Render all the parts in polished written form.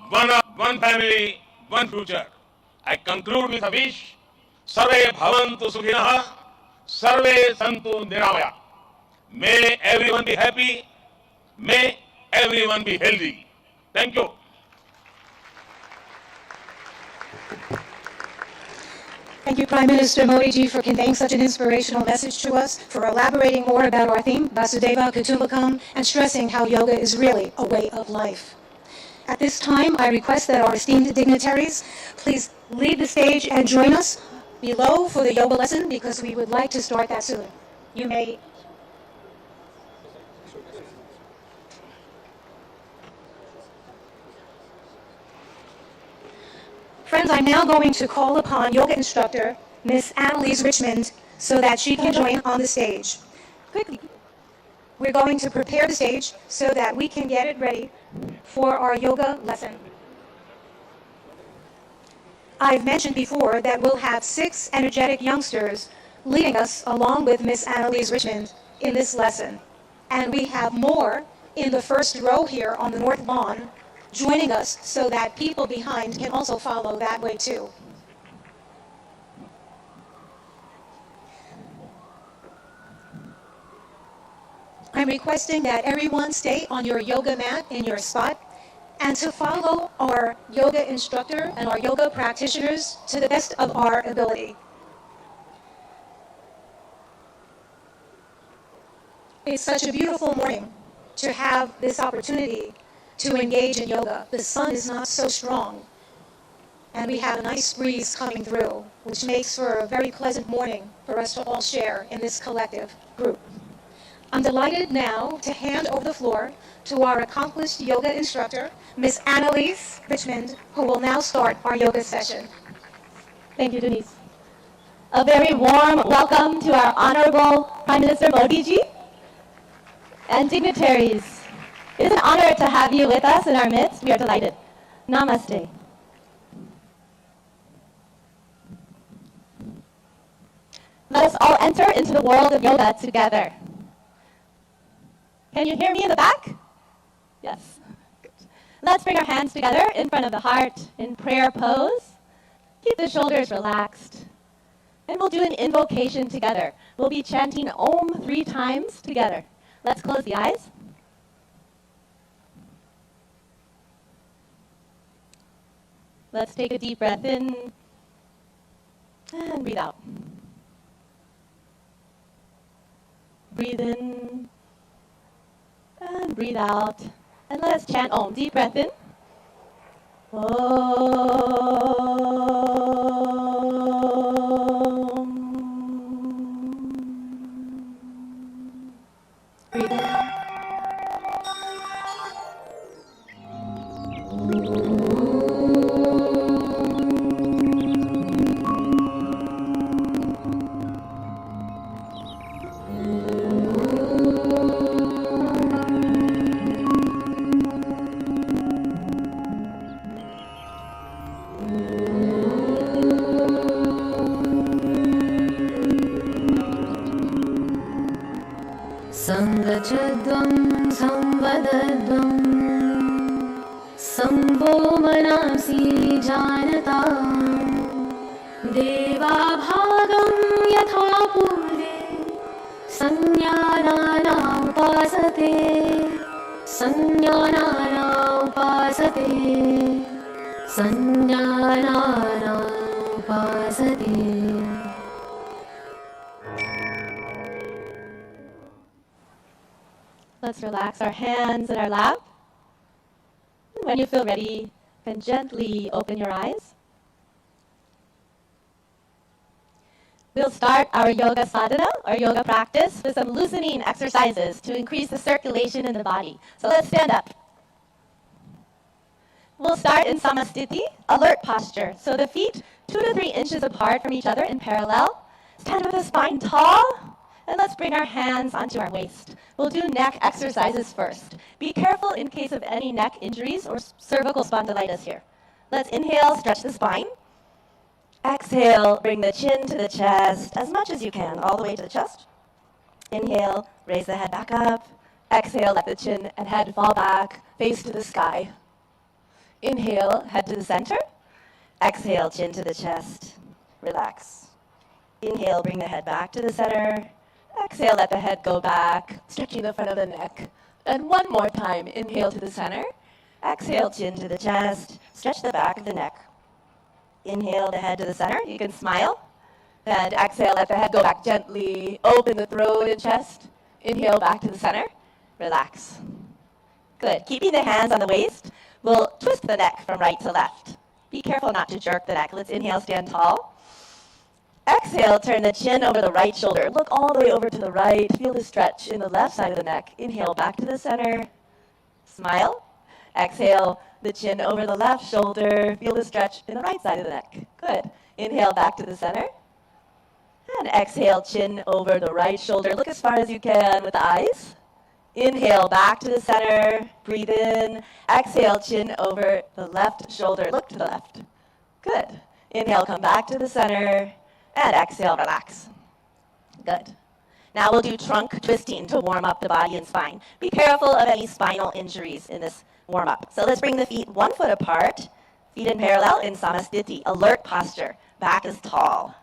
one family, one future. I conclude with a wish. Sarve bhavantu sukhinah, sarve santu niramaya. May everyone be happy. May everyone be healthy. Thank you. Thank you, Prime Minister Modi ji, for conveying such an inspirational message to us, for elaborating more about our theme, Vasudeva Kutumbakam, and stressing how yoga is really a way of life. At this time, I request that our esteemed dignitaries please leave the stage and join us below for the yoga lesson, because we would like to start that soon. You may. Friends, I'm now going to call upon yoga instructor Miss Annalise Richmond so that she can join on the stage. Quickly, we're going to prepare the stage so that we can get it ready for our yoga lesson. I've mentioned before that we'll have 6 energetic youngsters leading us along with Miss Annalise Richmond in this lesson. And we have more in the first row here on the north lawn joining us so that people behind can also follow that way too. I'm requesting that everyone stay on your yoga mat in your spot and to follow our yoga instructor and our yoga practitioners to the best of our ability. It's such a beautiful morning to have this opportunity to engage in yoga. The sun is not so strong, and we have a nice breeze coming through, which makes for a very pleasant morning for us to all share in this collective group. I'm delighted now to hand over the floor to our accomplished yoga instructor, Miss Annalise Richmond, who will now start our yoga session. Thank you, Denise. A very warm welcome to our Honorable Prime Minister Modi ji and dignitaries. It is an honor to have you with us in our midst. We are delighted. Namaste. Let us all enter into the world of yoga together. Can you hear me in the back? Yes. Good. Let's bring our hands together in front of the heart in prayer pose. Keep the shoulders relaxed. And we'll do an invocation together. We'll be chanting Om 3 times together. Let's close the eyes. Let's take a deep breath in and breathe out. Breathe in and breathe out. And let us chant Om. Deep breath in. Om. Breathe in. संवचद्वं संवदद्वं संवो मनांसि जानता देवाभागं यथा पूर्वे संज्ञानानामुपासते संज्ञानानामुपासते संज्ञानानामुपासते. Let's relax our hands in our lap. When you feel ready, you can gently open your eyes. We'll start our yoga sadhana, or yoga practice, with some loosening exercises to increase the circulation in the body. So let's stand up. We'll start in samastiti, alert posture. So the feet 2 to 3 inches apart from each other in parallel. Stand with the spine tall. And let's bring our hands onto our waist. We'll do neck exercises first. Be careful in case of any neck injuries or cervical spondylitis here. Let's inhale, stretch the spine. Exhale, bring the chin to the chest as much as you can, all the way to the chest. Inhale, raise the head back up. Exhale, let the chin and head fall back, face to the sky. Inhale, head to the center. Exhale, chin to the chest. Relax. Inhale, bring the head back to the center. Exhale, let the head go back, stretching the front of the neck. And one more time, inhale to the center. Exhale, chin to the chest. Stretch the back of the neck. Inhale the head to the center. You can smile. And exhale, let the head go back gently. Open the throat and chest. Inhale back to the center. Relax. Good. Keeping the hands on the waist, we'll twist the neck from right to left. Be careful not to jerk the neck. Let's inhale, stand tall. Exhale, turn the chin over the right shoulder. Look all the way over to the right. Feel the stretch in the left side of the neck. Inhale back to the center. Smile. Exhale, the chin over the left shoulder. Feel the stretch in the right side of the neck. Good. Inhale back to the center. And exhale, chin over the right shoulder. Look as far as you can with the eyes. Inhale back to the center. Breathe in. Exhale, chin over the left shoulder. Look to the left. Good. Inhale, come back to the center. And exhale, relax. Good. Now we'll do trunk twisting to warm up the body and spine. Be careful of any spinal injuries in this warm up. So let's bring the feet 1 foot apart, feet in parallel in Samasthiti, alert posture. Back is tall.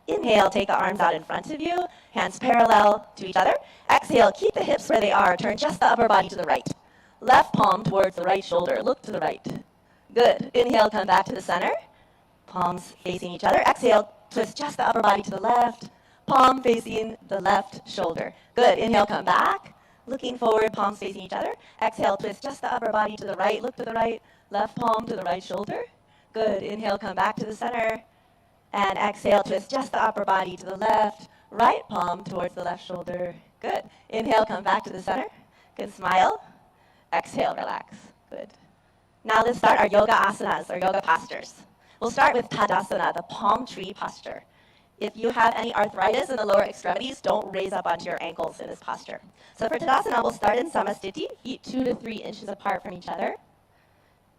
Inhale, take the arms out in front of you, hands parallel to each other. Exhale, keep the hips where they are. Turn just the upper body to the right. Left palm towards the right shoulder. Look to the right. Good. Inhale, come back to the center. Palms facing each other. Exhale, twist just the upper body to the left. Palm facing the left shoulder. Good. Inhale, come back. Looking forward, palms facing each other. Exhale, twist just the upper body to the right. Look to the right. Left palm to the right shoulder. Good. Inhale, come back to the center. And exhale, twist just the upper body to the left. Right palm towards the left shoulder. Good. Inhale, come back to the center. Good. Smile. Exhale, relax. Good. Now let's start our yoga asanas, or yoga postures. We'll start with Tadasana, the palm tree posture. If you have any arthritis in the lower extremities, don't raise up onto your ankles in this posture. So for Tadasana, we'll start in Samasthiti, feet 2 to 3 inches apart from each other.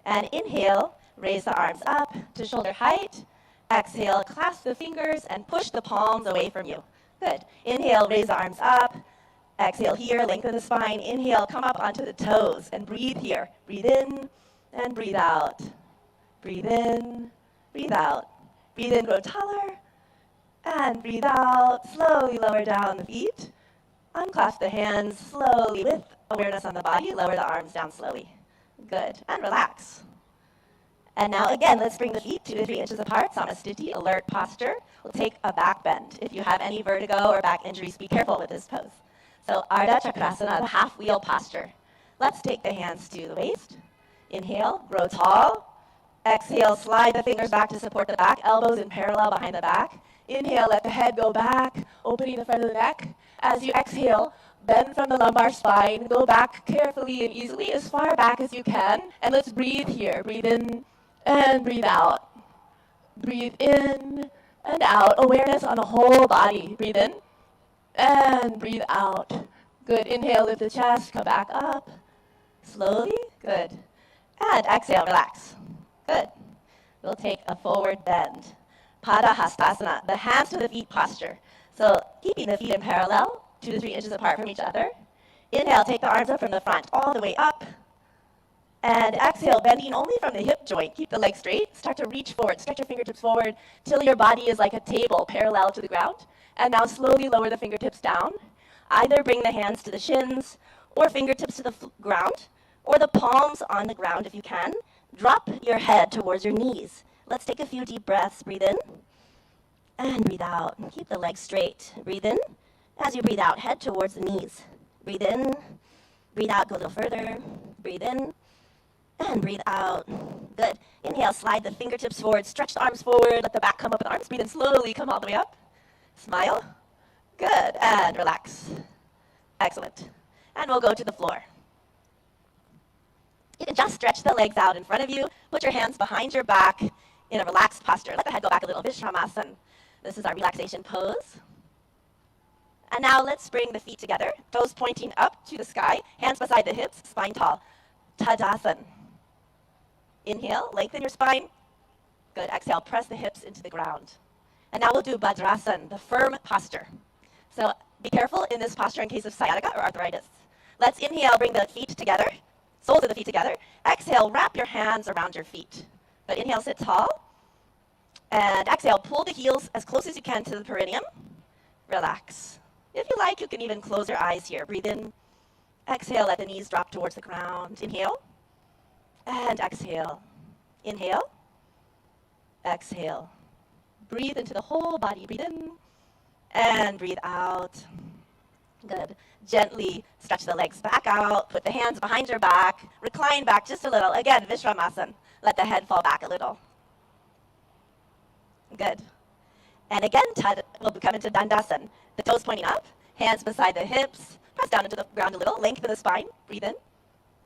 And inhale, raise the arms up to shoulder height. Exhale, clasp the fingers and push the palms away from you. Good. Inhale, raise the arms up. Exhale here, lengthen the spine. Inhale, come up onto the toes and breathe here. Breathe in and breathe out. Breathe in, breathe out. Breathe in, grow taller. And breathe out. Slowly lower down the feet. Unclasp the hands slowly with awareness on the body. Lower the arms down slowly. Good. And relax. And now again, let's bring the feet 2 to 3 inches apart. Samasthiti, alert posture. We'll take a back bend. If you have any vertigo or back injuries, be careful with this pose. So Ardha Chakrasana, the half wheel posture. Let's take the hands to the waist. Inhale, grow tall. Exhale, slide the fingers back to support the back, elbows in parallel behind the back. Inhale, let the head go back, opening the front of the neck. As you exhale, bend from the lumbar spine. Go back carefully and easily as far back as you can. And let's breathe here. Breathe in and breathe out. Breathe in and out. Awareness on the whole body. Breathe in and breathe out. Good. Inhale, lift the chest, come back up. Slowly. Good. And exhale, relax. Good. We'll take a forward bend. Padahastasana, the hands to the feet posture. So keeping the feet in parallel, 2 to 3 inches apart from each other. Inhale, take the arms up from the front, all the way up. And exhale, bending only from the hip joint. Keep the legs straight. Start to reach forward. Stretch your fingertips forward till your body is like a table parallel to the ground. And now slowly lower the fingertips down. Either bring the hands to the shins or fingertips to the ground, or the palms on the ground if you can. Drop your head towards your knees. Let's take a few deep breaths. Breathe in and breathe out. Keep the legs straight. Breathe in. As you breathe out, head towards the knees. Breathe in, breathe out, go a little further. Breathe in and breathe out. Good. Inhale, slide the fingertips forward, stretch the arms forward, let the back come up with the arms. Breathe in slowly, come all the way up. Smile. Good. And relax. Excellent. And we'll go to the floor. You can just stretch the legs out in front of you. Put your hands behind your back in a relaxed posture. Let the head go back a little. Vishramasana. This is our relaxation pose. And now let's bring the feet together. Toes pointing up to the sky. Hands beside the hips. Spine tall. Tadasana. Inhale. Lengthen your spine. Good. Exhale. Press the hips into the ground. And now we'll do Vajrasana, the firm posture. So be careful in this posture in case of sciatica or arthritis. Let's inhale. Bring the feet together. soles of the feet together. Exhale, wrap your hands around your feet. But inhale, sit tall. And exhale, pull the heels as close as you can to the perineum. Relax. If you like, you can even close your eyes here. Breathe in. Exhale, let the knees drop towards the ground. Inhale. And exhale. Inhale. Exhale. Breathe into the whole body. Breathe in. And breathe out. Good. Gently stretch the legs back out. Put the hands behind your back. Recline back just a little. Again, Vishramasana. Let the head fall back a little. Good. And again, we'll come into Dandasana. The toes pointing up. Hands beside the hips. Press down into the ground a little. Lengthen the spine. Breathe in.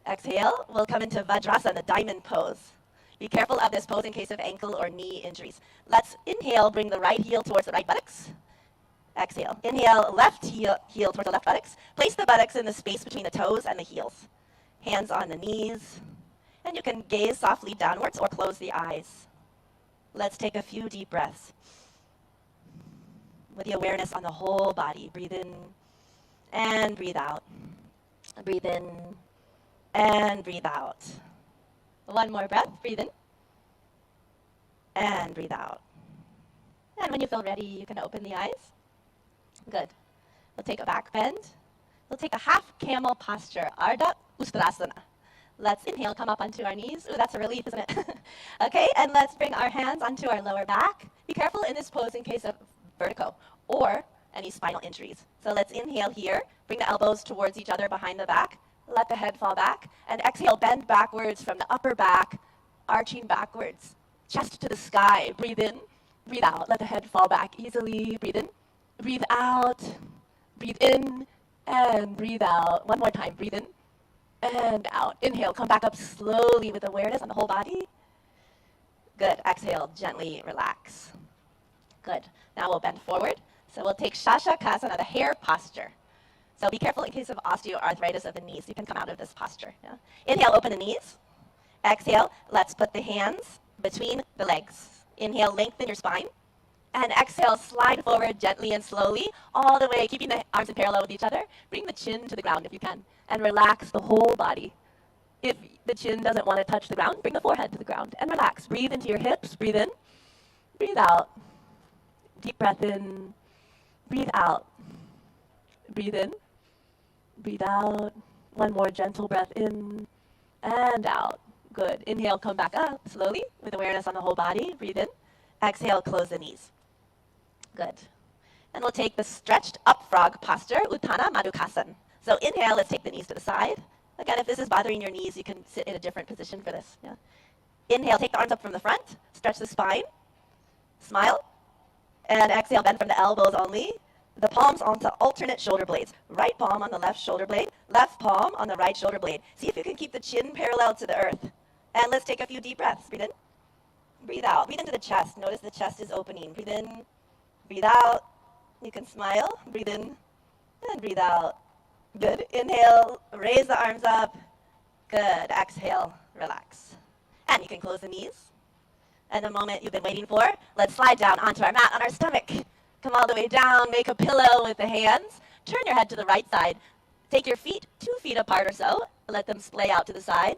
Exhale. We'll come into Vajrasana, the diamond pose. Be careful of this pose in case of ankle or knee injuries. Let's inhale. Bring the right heel towards the right buttocks. Exhale. Inhale, left heel towards the left buttocks. Place the buttocks in the space between the toes and the heels. Hands on the knees. And you can gaze softly downwards or close the eyes. Let's take a few deep breaths. With the awareness on the whole body. Breathe in and breathe out. Breathe in and breathe out. One more breath. Breathe in and breathe out. And when you feel ready, you can open the eyes. Good. We'll take a back bend. We'll take a half camel posture, Ardha Ustrasana. Let's inhale, come up onto our knees. Ooh, that's a relief, isn't it? Okay, and let's bring our hands onto our lower back. Be careful in this pose in case of vertigo or any spinal injuries. So let's inhale here. Bring the elbows towards each other behind the back. Let the head fall back. And exhale, bend backwards from the upper back, arching backwards. Chest to the sky. Breathe in, breathe out. Let the head fall back easily. Breathe in. Breathe out, breathe in, and breathe out. One more time, breathe in and out. Inhale, come back up slowly with awareness on the whole body. Good, exhale, gently relax. Good, now we'll bend forward. So we'll take Shashakasana, the hare posture. So be careful in case of osteoarthritis of the knees. You can come out of this posture. Yeah? Inhale, open the knees. Exhale, let's put the hands between the legs. Inhale, lengthen your spine. And exhale, slide forward gently and slowly, all the way, keeping the arms in parallel with each other. Bring the chin to the ground if you can, and relax the whole body. If the chin doesn't want to touch the ground, bring the forehead to the ground, and relax. Breathe into your hips, breathe in, breathe out. Deep breath in, breathe out. Breathe in, breathe out. One more gentle breath in, and out. Good. Inhale, come back up slowly, with awareness on the whole body. Breathe in. Exhale, close the knees. Good. And we'll take the stretched up frog posture, Uttana Madhukasana. So inhale, let's take the knees to the side. Again, if this is bothering your knees, you can sit in a different position for this. Yeah. Inhale, take the arms up from the front, stretch the spine, smile. And exhale, bend from the elbows only. The palms onto alternate shoulder blades. Right palm on the left shoulder blade, left palm on the right shoulder blade. See if you can keep the chin parallel to the earth. And let's take a few deep breaths. Breathe in, breathe out. Breathe into the chest. Notice the chest is opening. Breathe in, breathe out. You can smile. Breathe in and breathe out. Good. Inhale, raise the arms up. Good. Exhale, relax. And you can close the knees. And the moment you've been waiting for, let's slide down onto our mat on our stomach. Come all the way down, make a pillow with the hands. Turn your head to the right side. Take your feet 2 feet apart or so. Let them splay out to the side.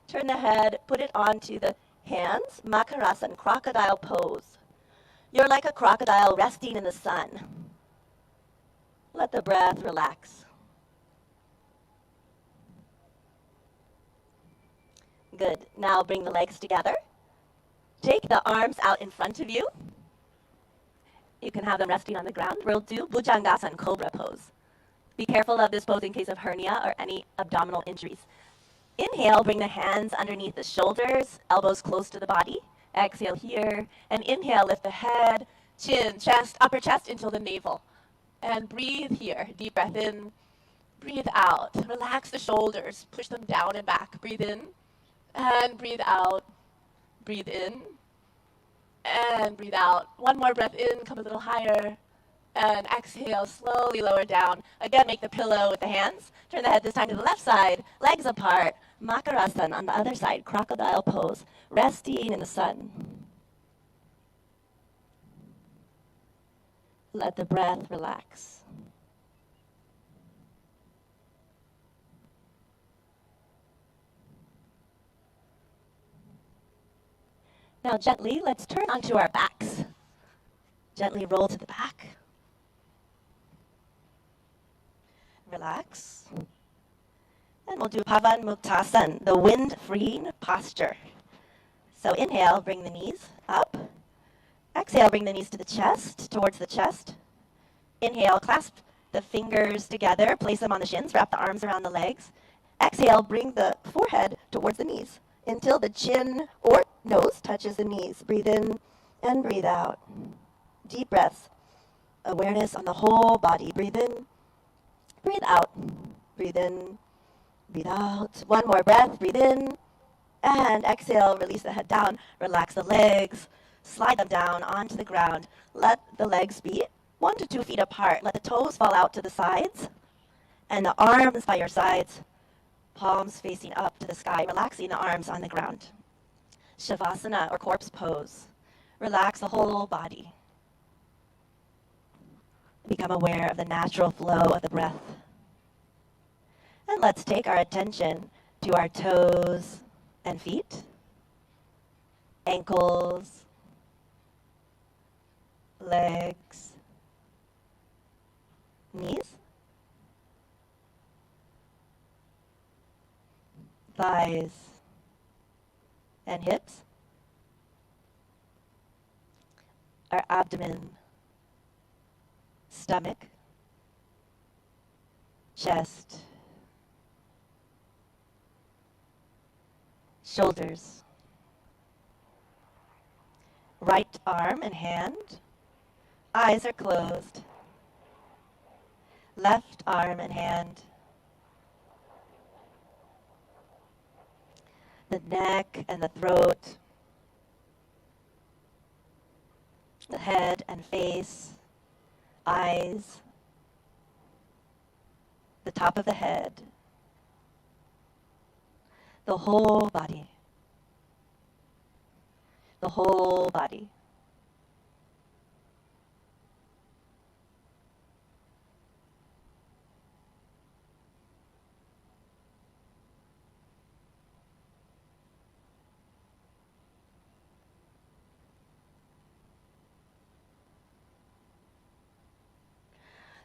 Turn the head, put it onto the hands. Makarasana, crocodile pose. You're like a crocodile resting in the sun. Let the breath relax. Good. Now bring the legs together. Take the arms out in front of you. You can have them resting on the ground. We'll do Bhujangasana, cobra pose. Be careful of this pose in case of hernia or any abdominal injuries. Inhale, bring the hands underneath the shoulders, elbows close to the body. Exhale here. And inhale, lift the head, chin, chest, upper chest into the navel. And breathe here. Deep breath in. Breathe out. Relax the shoulders. Push them down and back. Breathe in. And breathe out. Breathe in. And breathe out. One more breath in. Come a little higher. And exhale. Slowly lower down. Again, make the pillow with the hands. Turn the head this time to the left side. Legs apart. Makarasana on the other side. Crocodile pose. Resting in the sun. Let the breath relax. Now gently, let's turn onto our backs. Gently roll to the back. Relax. And we'll do Pavan Muktasan, the wind-freeing posture. So inhale, bring the knees up. Exhale, bring the knees to the chest, towards the chest. Inhale, clasp the fingers together, place them on the shins, wrap the arms around the legs. Exhale, bring the forehead towards the knees until the chin or nose touches the knees. Breathe in and breathe out. Deep breaths. Awareness on the whole body. Breathe in, breathe out. Breathe in, breathe out. One more breath. Breathe in and exhale. Release the head down. Relax the legs. Slide them down onto the ground. Let the legs be 1 to 2 feet apart. Let the toes fall out to the sides and the arms by your sides. Palms facing up to the sky, relaxing the arms on the ground. Shavasana or corpse pose. Relax the whole body. Become aware of the natural flow of the breath. And let's take our attention to our toes and feet, ankles, legs, knees, thighs, and hips, our abdomen, stomach, chest, shoulders, right arm and hand, eyes are closed, left arm and hand, the neck and the throat, the head and face, eyes, the top of the head, the whole body, the whole body.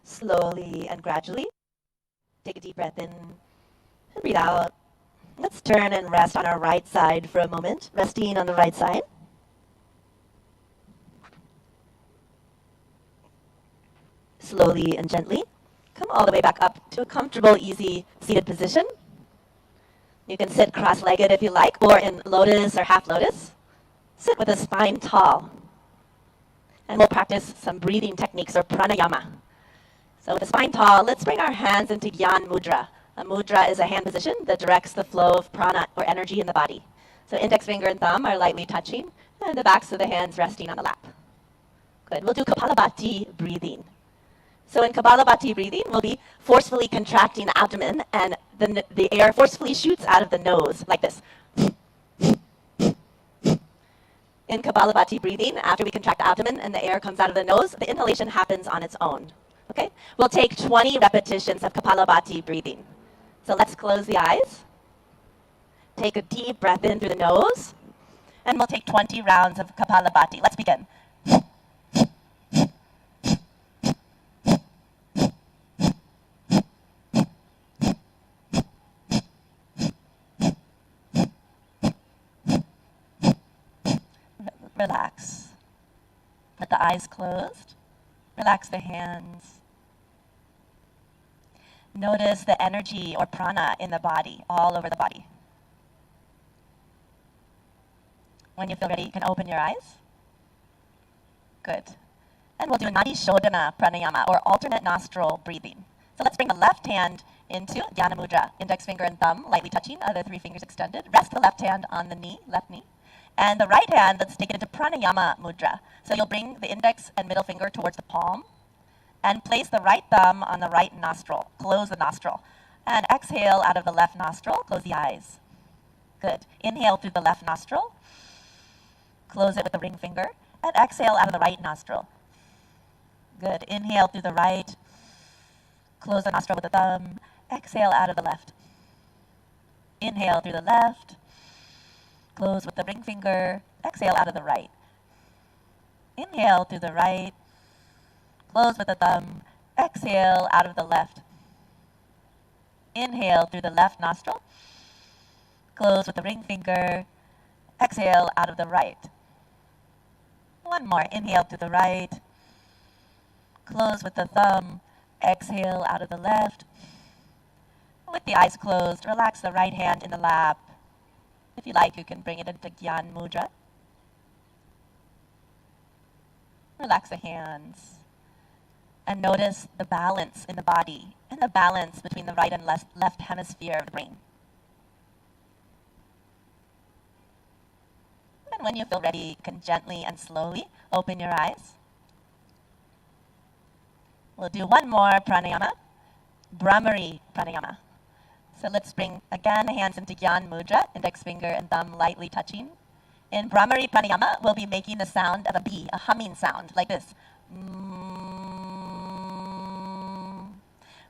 Slowly and gradually, take a deep breath in and breathe out. Let's turn and rest on our right side for a moment, resting on the right side. Slowly and gently, come all the way back up to a comfortable, easy seated position. You can sit cross-legged if you like, or in lotus or half lotus. Sit with the spine tall. And we'll practice some breathing techniques or pranayama. So with the spine tall, let's bring our hands into Gyan Mudra. A mudra is a hand position that directs the flow of prana or energy in the body. So index finger and thumb are lightly touching, and the backs of the hands resting on the lap. Good. We'll do Kapalabhati breathing. So in Kapalabhati breathing, we'll be forcefully contracting the abdomen, and the air forcefully shoots out of the nose, like this. In Kapalabhati breathing, after we contract the abdomen and the air comes out of the nose, the inhalation happens on its own. Okay? We'll take 20 repetitions of Kapalabhati breathing. So let's close the eyes. Take a deep breath in through the nose. And we'll take 20 rounds of Kapalabhati. Let's begin. Relax. With the eyes closed, relax the hands. Notice the energy or prana in the body, all over the body. When you feel ready, you can open your eyes. Good. And we'll do Nadi Shodhana Pranayama, or alternate nostril breathing. So let's bring the left hand into Dhyana Mudra, index finger and thumb lightly touching, other 3 fingers extended. Rest the left hand on the knee, left knee. And the right hand, let's take it into Pranayama Mudra. So you'll bring the index and middle finger towards the palm, and place the right thumb on the right nostril. Close the nostril. And exhale out of the left nostril. Close the eyes. Good. Inhale through the left nostril. Close it with the ring finger. And exhale out of the right nostril. Good. Inhale through the right. Close the nostril with the thumb. Exhale out of the left. Inhale through the left. Close with the ring finger. exhale out of the right. Inhale through the right, close with the thumb, exhale out of the left. Inhale through the left nostril, close with the ring finger, exhale out of the right. One more, inhale through the right, close with the thumb, exhale out of the left. With the eyes closed, relax the right hand in the lap. If you like, you can bring it into Gyan Mudra. Relax the hands and notice the balance in the body and the balance between the right and left hemisphere of the brain. And when you feel ready, you can gently and slowly open your eyes. We'll do one more pranayama, Brahmari pranayama. So let's bring again hands into Gyan Mudra, index finger and thumb lightly touching. In Brahmari pranayama, we'll be making the sound of a bee, a humming sound like this.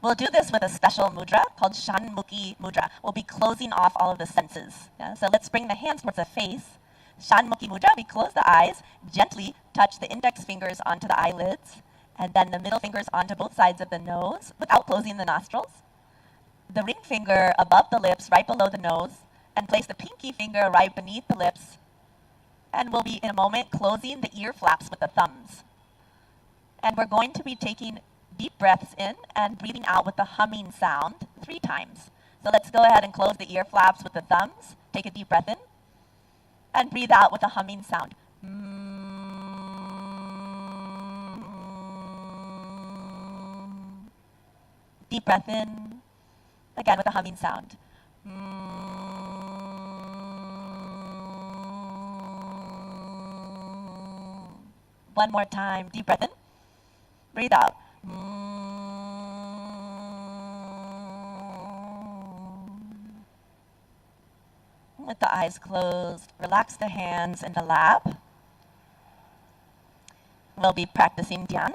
We'll do this with a special mudra called Shanmukhi mudra. We'll be closing off all of the senses. Yeah? So let's bring the hands towards the face. Shanmukhi mudra, we close the eyes, gently touch the index fingers onto the eyelids, and then the middle fingers onto both sides of the nose without closing the nostrils. The ring finger above the lips, right below the nose, and place the pinky finger right beneath the lips. And we'll be, in a moment, closing the ear flaps with the thumbs. And we're going to be taking deep breaths in and breathing out with the humming sound 3 times. So let's go ahead and close the ear flaps with the thumbs. Take a deep breath in. And breathe out with a humming sound. Deep breath in. Again with a humming sound. One more time. Deep breath in. Breathe out. With the eyes closed, relax the hands in the lap. We'll be practicing dhyan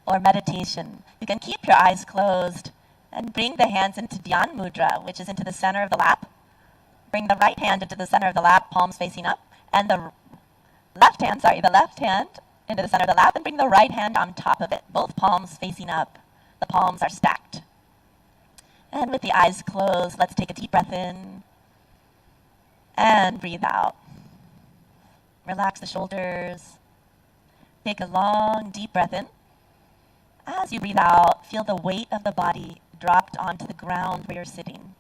or meditation. You can keep your eyes closed and bring the hands into dhyan mudra, which is into the center of the lap. Bring the right hand into the center of the lap, palms facing up, and the left hand into the center of the lap, and bring the right hand on top of it, both palms facing up. The palms are stacked. And with the eyes closed, let's take a deep breath in and breathe out. Relax the shoulders. Take a long, deep breath in. As you breathe out, feel the weight of the body dropped onto the ground where you're sitting.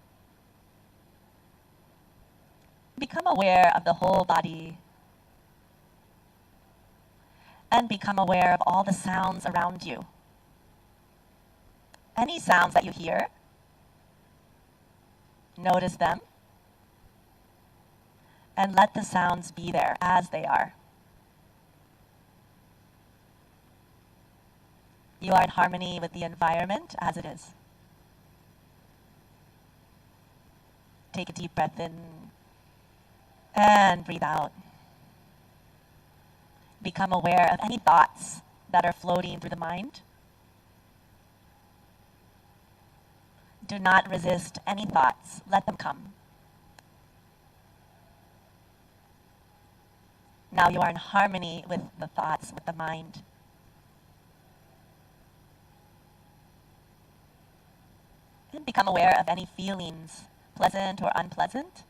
Become aware of the whole body. And become aware of all the sounds around you. Any sounds that you hear, notice them. And let the sounds be there as they are. You are in harmony with the environment as it is. Take a deep breath in and breathe out. Become aware of any thoughts that are floating through the mind. Do not resist any thoughts. Let them come. Now you are in harmony with the thoughts, with the mind. And become aware of any feelings, pleasant or unpleasant.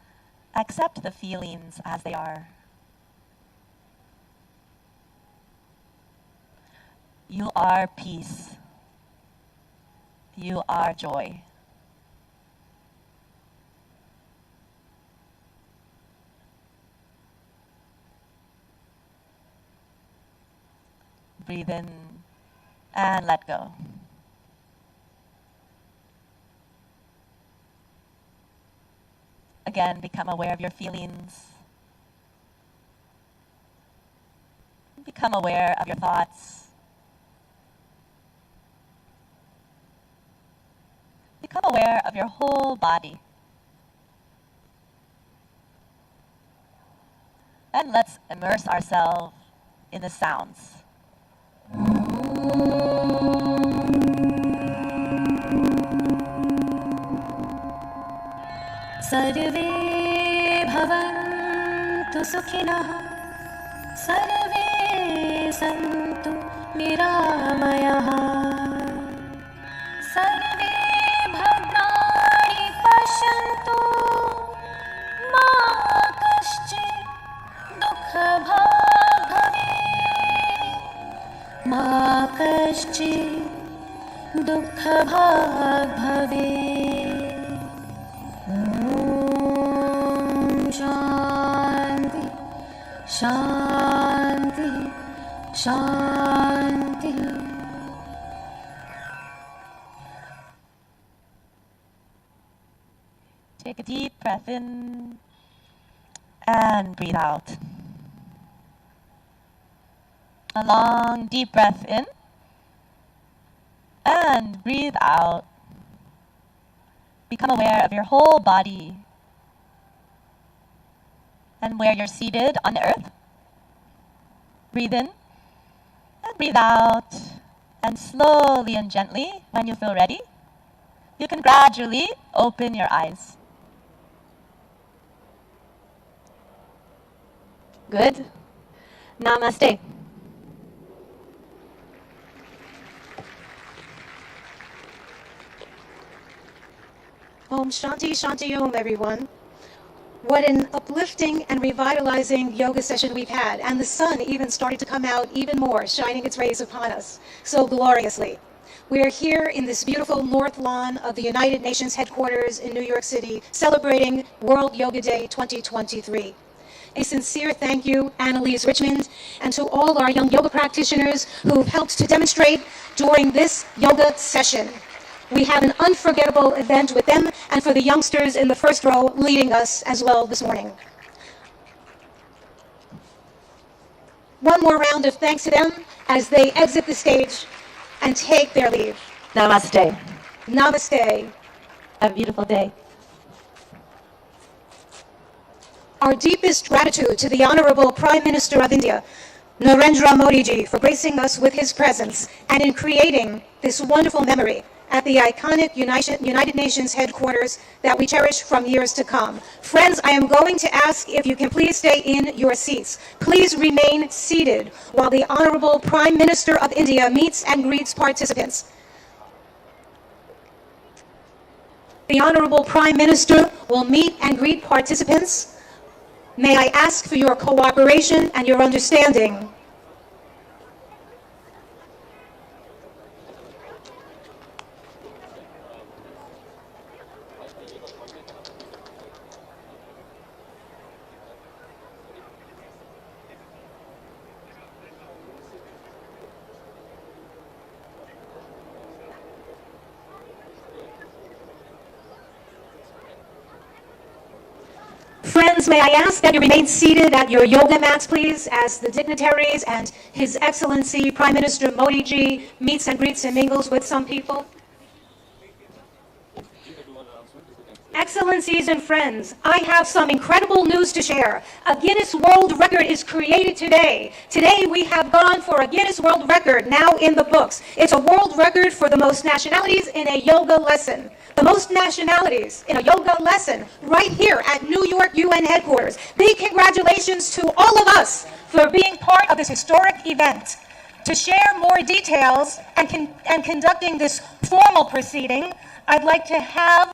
Accept the feelings as they are. You are peace. You are joy. Breathe in and let go. Again, become aware of your feelings. Become aware of your thoughts. Become aware of your whole body. And let's immerse ourselves in the sounds. सर्वे भवन्तु सुखिनः सर्वे सन्तु निरामयाः सर्वे भद्राणि पश्यन्तु मा कश्चित् दुःखभाग् भवेत् मा कश्चित् दुःखभाग् भवेत् ॐ शान्ति शान्ति शान्ति Take a deep breath in and breathe out. A long, deep breath in and breathe out. Become aware of your whole body and where you're seated on the earth. Breathe in and breathe out. And slowly and gently, when you feel ready, you can gradually open your eyes. Good. Namaste. Om Shanti Shanti Om, everyone. What an uplifting and revitalizing yoga session we've had. And the sun even started to come out even more, shining its rays upon us so gloriously. We are here in this beautiful North Lawn of the United Nations headquarters in New York City, celebrating World Yoga Day 2023. A sincere thank you, Annalise Richmond, and to all our young yoga practitioners who've helped to demonstrate during this yoga session. We have an unforgettable event with them and for the youngsters in the first row leading us as well this morning. One more round of thanks to them as they exit the stage and take their leave. Namaste. Namaste. Have a beautiful day. Our deepest gratitude to the Honorable Prime Minister of India, Narendra Modi ji, for gracing us with his presence and in creating this wonderful memory at the iconic United Nations headquarters that we cherish from years to come. Friends, I am going to ask if you can please stay in your seats. Please remain seated while the Honorable Prime Minister of India meets and greets participants. The Honorable Prime Minister will meet and greet participants. May I ask for your cooperation and your understanding. Friends, may I ask that you remain seated at your yoga mats, please, as the dignitaries and His Excellency Prime Minister Modi ji meets and greets and mingles with some people. Excellencies and friends, I have some incredible news to share. A Guinness World Record is created today. Today we have gone for a Guinness World Record now in the books. It's a world record for the most nationalities in a yoga lesson. The most nationalities in a yoga lesson right here at New York UN headquarters. Big congratulations to all of us for being part of this historic event. To share more details and conducting this formal proceeding, I'd like to have